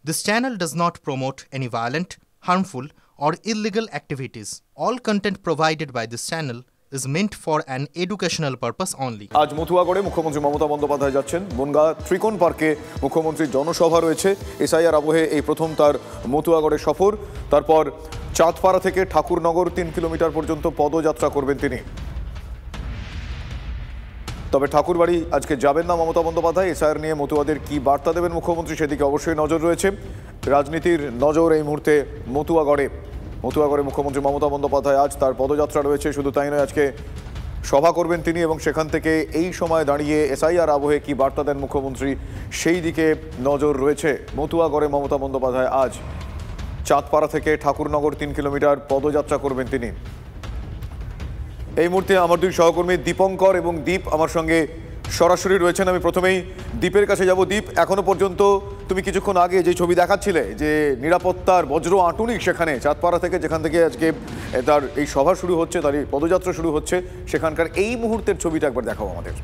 This channel does not promote any violent, harmful, or illegal activities. All content provided by this channel is meant for an educational purpose only. আজ মতুয়াগড়ে মুখ্যমন্ত্রী মমতা বন্দ্যোপাধ্যায় যাচ্ছেন। বনগাঁ ত্রিকোণ পার্কে মুখ্যমন্ত্রীর জনসভা রয়েছে। এসআইআর আবহে এই প্রথম তার মতুয়াগড়ে সফর। তারপর চাঁদপাড়া থেকে ঠাকুরনগর 3 কিলোমিটার পর্যন্ত পদযাত্রা করবেন তিনি। তবে ঠাকুরবাড়ি আজকে যাবেন না মমতা বন্দ্যোপাধ্যায়। এসআইআর নিয়ে মতুয়াদের কি বার্তা দেবেন মুখ্যমন্ত্রী সেদিকে অবশ্যই নজর রয়েছে। রাজনীতির নজর এই মুহূর্তে মতুয়াগড়ে মুখ্যমন্ত্রী মমতা বন্দ্যোপাধ্যায় আজ তার পদযাত্রা রয়েছে। শুধু তাই নয়, আজকে সভা করবেন তিনি এবং সেখান থেকে এই সময় দাঁড়িয়ে এসআইআর আবহে কি বার্তা দেন মুখ্যমন্ত্রী সেই দিকে নজর রয়েছে। মতুয়াগড়ে মমতা বন্দ্যোপাধ্যায় আজ চাঁদপাড়া থেকে ঠাকুরনগর 3 কিলোমিটার পদযাত্রা করবেন তিনি। এই মুহূর্তে আমার দুই সহকর্মী দীপঙ্কর এবং দীপ আমার সঙ্গে সরাসরি রয়েছেন। আমি প্রথমেই দীপের কাছে যাব। দীপ, এখনো পর্যন্ত তুমি কিছুক্ষণ আগে যে ছবি দেখাচ্ছিলে যে নিরাপত্তার বজ্র আঁটুনি সেখানে চাঁদপাড়া থেকে, যেখান থেকে আজকে তার এই সভা শুরু হচ্ছে, তার এই পদযাত্রা শুরু হচ্ছে, সেখানকার এই মুহূর্তের ছবিটা একবার দেখাও আমাদের।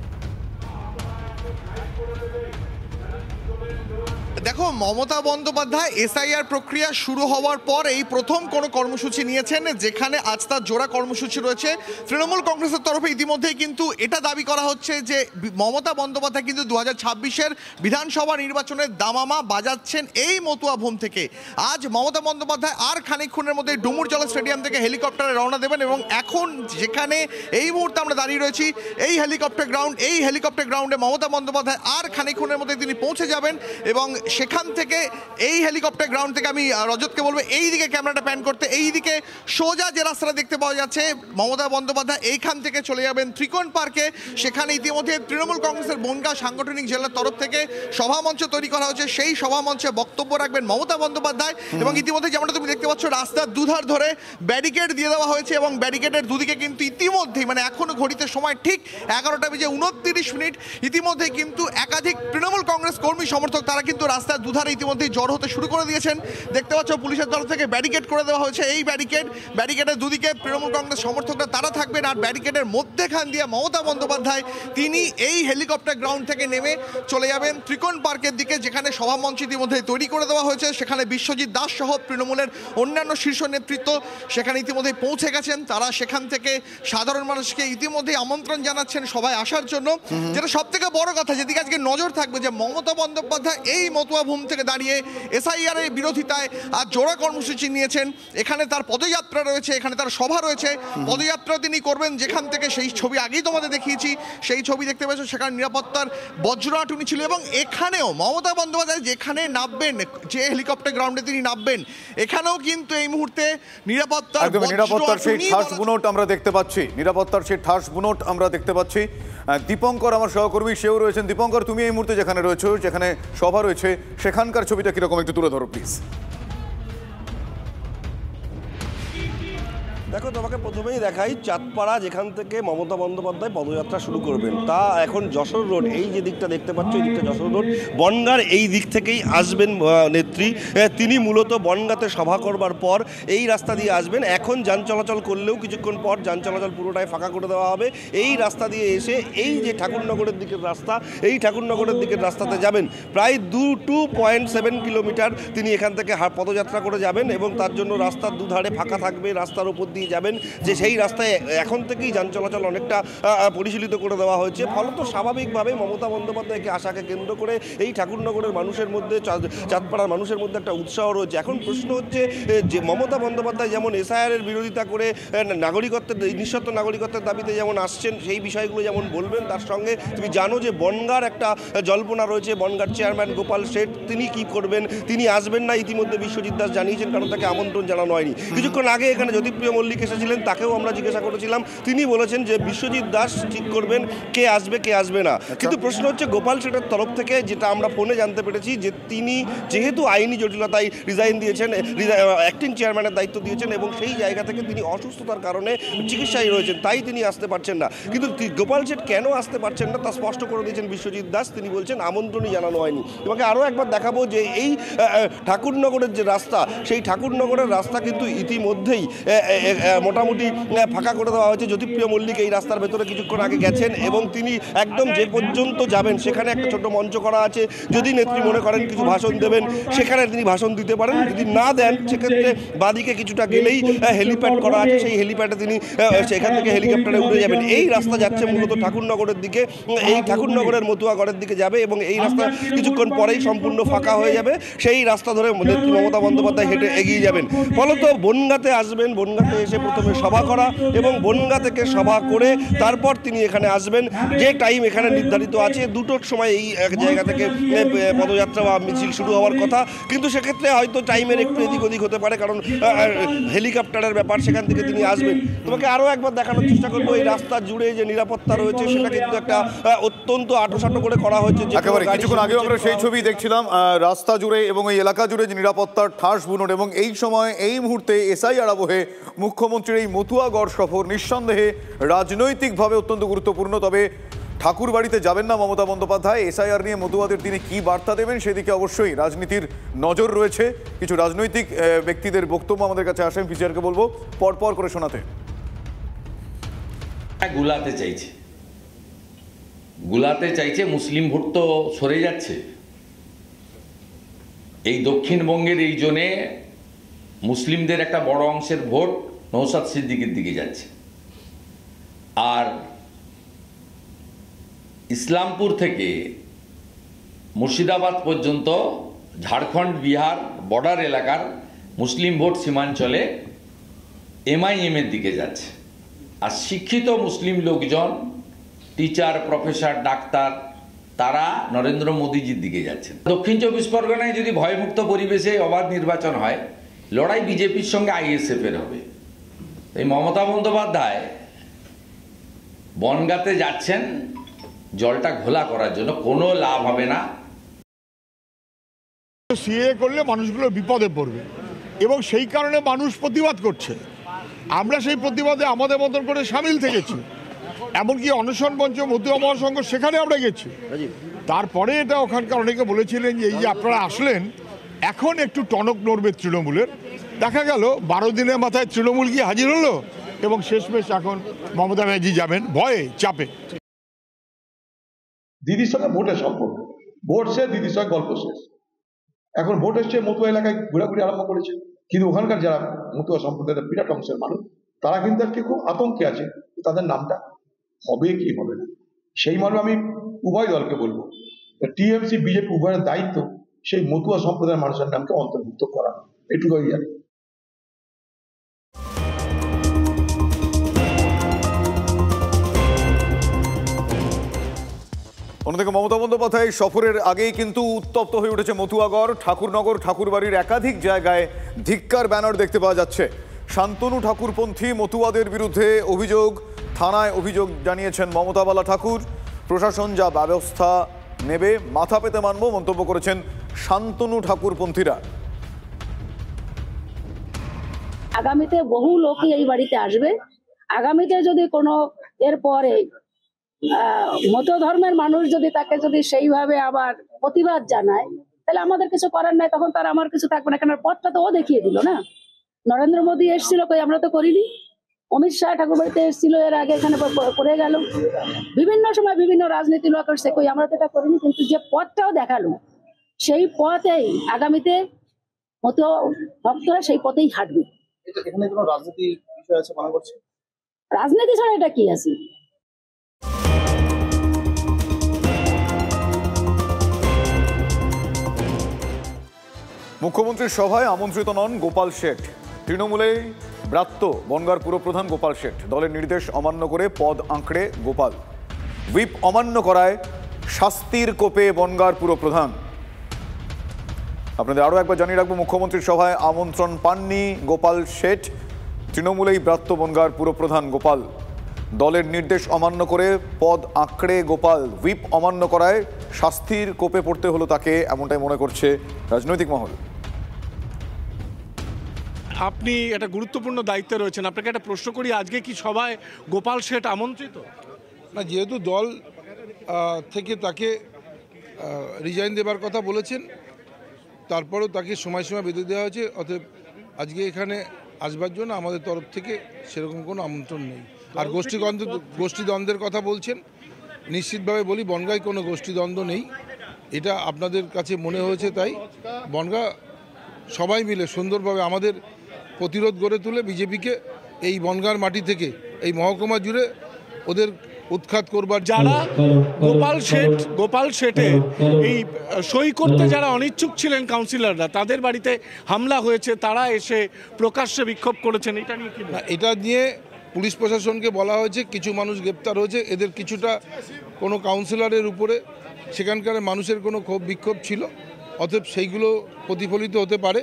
দেখো, মমতা বন্দ্যোপাধ্যায় এসআইআর প্রক্রিয়া শুরু হওয়ার পর এই প্রথম কোনো কর্মসূচি নিয়েছেন, যেখানে আজ তার জোড়া কর্মসূচি রয়েছে। তৃণমূল কংগ্রেসের তরফে ইতিমধ্যেই কিন্তু এটা দাবি করা হচ্ছে যে মমতা বন্দ্যোপাধ্যায় কিন্তু 2026-এর বিধানসভা নির্বাচনের দামামা বাজাচ্ছেন এই মতুয়াভূম থেকে। আজ মমতা বন্দ্যোপাধ্যায় আর খানিকক্ষণের মধ্যে ডুমুরজলা স্টেডিয়াম থেকে হেলিকপ্টারে রওনা দেবেন এবং এখন যেখানে এই মুহূর্তে আমরা দাঁড়িয়ে রয়েছি এই হেলিকপ্টার গ্রাউন্ডে মমতা বন্দ্যোপাধ্যায় আর খানিকক্ষণের মধ্যে তিনি পৌঁছে যাবেন এবং সেখান থেকে এই হেলিকপ্টার গ্রাউন্ড থেকে আমি রজতকে বলবো এই দিকে ক্যামেরাটা প্যান করতে। এই দিকে সোজা যে রাস্তাটা দেখতে পাওয়া যাচ্ছে, মমতা বন্দ্যোপাধ্যায় এইখান থেকে চলে যাবেন ত্রিকোণ পার্কে। সেখানে ইতিমধ্যে তৃণমূল কংগ্রেসের বনগাঁ সাংগঠনিক জেলার তরফ থেকে সভামঞ্চ তৈরি করা হয়েছে। সেই সভামঞ্চে বক্তব্য রাখবেন মমতা বন্দ্যোপাধ্যায় এবং ইতিমধ্যে যেমনটা তুমি দেখতে পাচ্ছ রাস্তার দুধার ধরে ব্যারিকেড দিয়ে দেওয়া হয়েছে এবং ব্যারিকেডের দুদিকে কিন্তু ইতিমধ্যেই এখনো ঘড়িতে সময় ঠিক 11:29 ইতিমধ্যে কিন্তু একাধিক তৃণমূল কংগ্রেস কর্মী সমর্থক তারা কিন্তু রাস্তার দুধারে ইতিমধ্যেই জড়ো হতে শুরু করে দিয়েছেন। দেখতে পাচ্ছ পুলিশের তরফ থেকে ব্যারিকেড করে দেওয়া হয়েছে। এই ব্যারিকেডের দুদিকে তৃণমূল কংগ্রেস সমর্থকরা তারা থাকবেন আর ব্যারিকেডের মধ্যেখান দিয়ে মমতা বন্দ্যোপাধ্যায় তিনি এই হেলিকপ্টার গ্রাউন্ড থেকে নেমে চলে যাবেন ত্রিকোণ পার্কের দিকে, যেখানে সভামঞ্চ ইতিমধ্যে তৈরি করে দেওয়া হয়েছে। সেখানে বিশ্বজিৎ দাস সহ তৃণমূলের অন্যান্য শীর্ষ নেতৃত্ব সেখানে ইতিমধ্যে পৌঁছে গেছেন। তারা সেখান থেকে সাধারণ মানুষকে ইতিমধ্যে আমন্ত্রণ জানাচ্ছেন সবাই আসার জন্য। যেটা সব থেকে বড় কথা, যেদিকে আজকে নজর থাকবে, যে মমতা বন্দ্যোপাধ্যায় এই মতুয়াভূম থেকে দাঁড়িয়ে এসআইআর এর বিরোধিতায় আর জোড়া কর্মসূচি নিয়েছেন। এখানে তার পদযাত্রা রয়েছে, এখানে তার সভা রয়েছে। পদযাত্রা তিনি করবেন যেখান থেকে, সেই ছবি আগেই তোমাদের দেখিয়েছি, সেই ছবি দেখতে পাচ্ছ, সেখানে নিরাপত্তার বজ্র আঁটুনি ছিল এবং এখানেও মমতা বন্দ্যোপাধ্যায় যেখানে নামবেন, যে হেলিকপ্টার গ্রাউন্ডে তিনি নামবেন, এখানেও কিন্তু এই মুহূর্তে নিরাপত্তার সেই ঠাস বুনোট আমরা দেখতে পাচ্ছি। দীপঙ্কর আমার সহকর্মী, সেও রয়েছেন। দীপঙ্কর, তুমি এই মুহূর্তে যেখানে রয়েছো, যেখানে সভা রয়েছে, সেখানকার ছবিটা কিরকম একটু তুলে ধরো প্লিজ। দেখো, তোমাকে প্রথমেই দেখাই চাঁদপাড়া, যেখান থেকে মমতা বন্দ্যোপাধ্যায় পদযাত্রা শুরু করবেন। তা এখন যশোর রোড, এই যে দিকটা দেখতে পাচ্ছ, এই দিকটা যশোর রোড, বনগাঁর এই দিক থেকেই আসবেন নেত্রী। তিনি মূলত বনগাঁতে সভা করবার পর এই রাস্তা দিয়ে আসবেন। এখন যান চলাচল করলেও কিছুক্ষণ পর যান চলাচল পুরোটাই ফাঁকা করে দেওয়া হবে। এই রাস্তা দিয়ে এসে এই যে ঠাকুরনগরের দিকের রাস্তা, এই ঠাকুরনগরের দিকের রাস্তাতে যাবেন। প্রায় 2.7 কিলোমিটার তিনি এখান থেকে পদযাত্রা করে যাবেন এবং তার জন্য রাস্তার দুধারে ফাঁকা থাকবে। রাস্তার উপর দিয়ে যাবেন, যে সেই রাস্তায় এখন থেকেই যান চলাচল অনেকটা পরিশীলিত করে দেওয়া হয়েছে। ফলত স্বাভাবিকভাবে মমতা বন্দ্যোপাধ্যায়কে আশাকে কেন্দ্র করে এই ঠাকুরনগরের মানুষের মধ্যে, চাঁদপাড়ার মানুষের মধ্যে একটা উৎসাহ রয়েছে। এখন প্রশ্ন হচ্ছে যে মমতা বন্দ্যোপাধ্যায় যেমন এসআইআরের বিরোধিতা করে নিঃশর্ত নাগরিকত্বের দাবিতে যেমন আসছেন, সেই বিষয়গুলো যেমন বলবেন, তার সঙ্গে তুমি জানো যে বনগাঁর একটা জল্পনা রয়েছে। বনগাঁর চেয়ারম্যান গোপাল শেঠ তিনি কি করবেন, তিনি আসবেন না, ইতিমধ্যে বিশ্বজিৎ দাস জানিয়েছেন, কারণ তাকে আমন্ত্রণ জানানো হয়নি। কিছুক্ষণ আগে এখানে জ্যোতিপ্রিয় মল্লিক এসেছিলেন, তাকেও আমরা জিজ্ঞাসা করেছিলাম, তিনি বলেছেন যে বিশ্বজিৎ দাস ঠিক করবেন কে আসবে কে আসবে না। কিন্তু প্রশ্ন হচ্ছে গোপাল শেঠের তরফ থেকে যেটা আমরা ফোনে জানতে পেরেছি, যে তিনি যেহেতু আইনি জটিলতায় রিজাইন দিয়েছেন, অ্যাক্টিং চেয়ারম্যানের দায়িত্ব দিয়েছেন এবং সেই জায়গা থেকে তিনি অসুস্থতার কারণে চিকিৎসায় রয়েছেন, তাই তিনি আসতে পারছেন না। কিন্তু গোপাল শেঠ কেন আসতে পারছেন না তা স্পষ্ট করে দিয়েছেন বিশ্বজিৎ দাস। তিনি বলছেন আমন্ত্রণই জানানো হয়নি। তোমাকে আরও একবার দেখাবো যে এই ঠাকুরনগরের যে রাস্তা, সেই ঠাকুরনগরের রাস্তা কিন্তু ইতিমধ্যেই মোটামুটি ফাঁকা করে দেওয়া হয়েছে। জ্যোতিপ্রিয় মল্লিক এই রাস্তার ভেতরে কিছুক্ষণ আগে গেছেন এবং তিনি একদম যে পর্যন্ত যাবেন সেখানে একটা ছোট মঞ্চ করা আছে। যদি নেত্রী মনে করেন কিছু ভাষণ দেবেন সেখানে তিনি ভাষণ দিতে পারেন, যদি না দেন সেক্ষেত্রে বাদিকে কিছুটা গেলেই হেলিপ্যাড করা আছে, সেই হেলিপ্যাডে তিনি সেখান থেকে হেলিকপ্টারে উঠে যাবেন। এই রাস্তা যাচ্ছে মূলত ঠাকুরনগরের দিকে, এই ঠাকুরনগরের মতুয়াগড়ের দিকে যাবে এবং এই রাস্তা কিছুক্ষণ পরেই সম্পূর্ণ ফাঁকা হয়ে যাবে। সেই রাস্তা ধরে নেত্রী মমতা বন্দ্যোপাধ্যায় হেঁটে এগিয়ে যাবেন। ফলত বনগাঁতে আসবেন, বনগাঁতে এসে প্রথমে সভা করা এবং বনগাঁ থেকে সভা করে তারপর তিনি এখানে আসবেন। যে টাইম এখানে নির্ধারিত আছে 2টোর সময় এই এক জায়গা থেকে পদযাত্রা বা মিছিল শুরু হওয়ার কথা, কিন্তু সেক্ষেত্রে হয়তো টাইমের একটু এদিক ওদিক হতে পারে, কারণ হেলিকপ্টারের ব্যাপার, সেখান থেকে তিনি আসবেন। তোমাকে আরও একবার দেখানোর চেষ্টা করবো এই রাস্তা জুড়ে যে নিরাপত্তা রয়েছে সেটা কিন্তু একটা অত্যন্ত আঁটোসাঁটো করে করা হয়েছে। একেবারে কিছুক্ষণ আগে আমরা সেই ছবি দেখছিলাম রাস্তা জুড়ে এবং এই এলাকা জুড়ে যে নিরাপত্তার ঠাস বুনট, এবং এই সময় এই মুহূর্তে এসআইআর আবহে মুখ্যমন্ত্রীর এই মতুয়াগড় সফর নিঃসন্দেহে রাজনৈতিকভাবে অত্যন্ত গুরুত্বপূর্ণ। তবে ঠাকুর বাড়িতে যাবেন না মমতা বন্দ্যোপাধ্যায়, এসআইআর নিয়ে মতুয়াদের তিনি কি বার্তা দেবেন সেদিকে অবশ্যই রাজনীতির নজর রয়েছে। কিছু রাজনৈতিক ব্যক্তিদের বক্তব্য আমাদের কাছে আসেন, পিসিআরকে বলবো পরপর করে শোনাতে। গুলাতে চাইছে মুসলিম ভোট তো সরে যাচ্ছে। এই দক্ষিণবঙ্গের এই জোনে মুসলিমদের একটা বড় অংশের ভোট নওশাদ সিদ্দিকীর দিকে যাচ্ছে, আর ইসলামপুর থেকে মুর্শিদাবাদ পর্যন্ত ঝাড়খণ্ড বিহার বর্ডার এলাকার মুসলিম ভোট সীমাঞ্চলে এমআইএম এর দিকে যাচ্ছে। আর শিক্ষিত মুসলিম লোকজন, টিচার, প্রফেসর, ডাক্তার, তারা নরেন্দ্র মোদীজির দিকে যাচ্ছেন। দক্ষিণ 24 পরগনায় যদি ভয়মুক্ত পরিবেশে অবাধ নির্বাচন হয়, লড়াই বিজেপির সঙ্গে আইএসএফ এর হবে। এই মমতা বন্দ্যোপাধ্যায় বনগাঁতে যাচ্ছেন জলটা ঘোলা করার জন্য, কোনো লাভ হবে না। সিএ করলে মানুষগুলো বিপদে পড়বে এবং সেই কারণে মানুষ প্রতিবাদ করছে। আমরা সেই প্রতিবাদে আমাদের মতন করে সামিল থেকেছি, এমনকি অনশন মঞ্চ মতুয়া মহাসংঘ সেখানে আমরা গেছি। তারপরে এটা ওখানকার অনেকে বলেছিলেন যে এই যে আপনারা আসলেন এখন একটু টনক নড়বে তৃণমূলের। দেখা গেল 12 দিনের মাথায় তৃণমূল গিয়ে হাজির হলো এবং শেষমেশ এখন মমতা ব্যানার্জি যাবেন ভয়ে চাপে। দিদির সঙ্গে ভোটের সম্পর্ক, ভোট শেষ, দিদির সঙ্গে গল্প শেষ। এখন ভোট এসছে, মতুয়া এলাকায় ঘোরাঘুরি আরম্ভ করেছে, কিন্তু ওখানকার যারা মতুয়া সম্প্রদায়ের বিরাট অংশের মানুষ তারা কিন্তু আজকে খুব আতঙ্কে আছে তাদের নামটা হবে কি হবে না। সেই মর্মে আমি উভয় দলকে বলবো, টিএমসি বিজেপি উভয়ের দায়িত্ব সেই মতুয়া সম্প্রদায়ের মানুষের নামকে অন্তর্ভুক্ত করা, এটুকুই জানি। অন্যদিকে মমতা বন্দ্যোপাধ্যায় সফরের আগেই কিন্তু উত্তপ্ত হয়ে উঠেছে মতুয়াগড়। ঠাকুরনগর, ঠাকুরবাড়ির একাধিক জায়গায় ধিক্কার ব্যানার দেখতে পাওয়া যাচ্ছে। শান্তনু ঠাকুরপন্থী মতুয়াদের বিরুদ্ধে অভিযোগ, থানায় অভিযোগ জানিয়েছেন মমতা বালা ঠাকুর। প্রশাসন যা ব্যবস্থা নেবে মাথা পেতে মানব মন্তব্য করেছেন শান্তনু ঠাকুরপন্থীরা। আগামীতে বহু লোকই এই বাড়িতে আসবে। আগামীতে যদি কোনো এরপরে মত ধর্মের মানুষ যদি তাকে যদি সেইভাবে আবার প্রতিবাদ জানায়, তাহলে আমাদের কিছু করার নাই, তখন তার আমার কিছু থাকবে না। কেন পথটা তো ও দেখিয়ে দিল না। নরেন্দ্র মোদী এসেছিল, কই আমরা তো করিনি। অমিত শাহ ঠাকুরবাড়িতে এসেছিল এর আগে, এখানে করে গেল। বিভিন্ন সময় বিভিন্ন রাজনীতি লোক এসে, কই আমরা তো এটা করিনি। কিন্তু যে পথটাও দেখালো, সেই পথেই আগামীতে মতো ভক্তরা সেই পথেই হাঁটবে। এখানে কোনো রাজনীতি বিষয় আছে মনে করছে? রাজনীতি ছাড়া এটা কি আছে? মুখ্যমন্ত্রীর সভায় আমন্ত্রিত নন গোপাল শেঠ। তৃণমূলে ব্রাত্য বনগাঁর পুরপ্রধান গোপাল শেঠ। দলের নির্দেশ অমান্য করে পদ আঁকড়ে গোপাল। হুইপ অমান্য করায় শাস্তির কোপে বনগাঁর পুরপ্রধান। আপনাদের আরও একবার জানিয়ে রাখবো, মুখ্যমন্ত্রীর সভায় আমন্ত্রণ পাননি গোপাল শেঠ। তৃণমূলেই ব্রাত্য বনগাঁর পুরপ্রধান গোপাল। দলের নির্দেশ অমান্য করে পদ আঁকড়ে গোপাল। হুইপ অমান্য করায় শাস্তির কোপে পড়তে হলো তাকে, এমনটাই মনে করছে রাজনৈতিক মহল। আপনি একটা গুরুত্বপূর্ণ দায়িত্বে রয়েছেন, আপনাকে একটা প্রশ্ন করি, আজকে কি সভায় গোপাল শেঠ আমন্ত্রিত? না, যেহেতু দল থেকে তাকে রিজাইন দেবার কথা বলেছেন, তারপরেও তাকে সময় বেঁধে দেওয়া হয়েছে। অতএব আজকে এখানে আসবার জন্য আমাদের তরফ থেকে সেরকম কোনো আমন্ত্রণ নেই। আর গোষ্ঠীদ্বন্দ্বের কথা বলছেন, নিশ্চিতভাবে বলি বনগাঁয় কোনো গোষ্ঠীদ্বন্দ্ব নেই। এটা আপনাদের কাছে মনে হয়েছে তাই। বনগাঁ সবাই মিলে সুন্দরভাবে আমাদের প্রতিরোধ গড়ে তুলে বিজেপিকে এই বনগাঁর মাটি থেকে এই মহকুমা জুড়ে ওদের উৎখাত করবার যারা গোপাল শেঠে এই সই করতে যারা অনিচ্ছুক ছিলেন কাউন্সিলররা, তাদের বাড়িতে হামলা হয়েছে, তারা এসে প্রকাশ্যে বিক্ষোভ করেছেন, এটা নিয়ে কি? এটা নিয়ে পুলিশ প্রশাসনকে বলা হয়েছে, কিছু মানুষ গ্রেপ্তার হয়েছে, এদের কিছুটা কোনো কাউন্সিলরের উপরে সেখানকার মানুষের কোনো ক্ষোভ বিক্ষোভ ছিল, অতএব সেইগুলো প্রতিফলিত হতে পারে।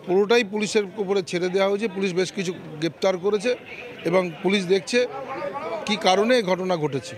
পুরোটাই পুলিশের উপরে ছেড়ে দেওয়া হয়েছে। পুলিশ বেশ কিছু গ্রেপ্তার করেছে এবং পুলিশ দেখছে কি কারণে ঘটনা ঘটেছে।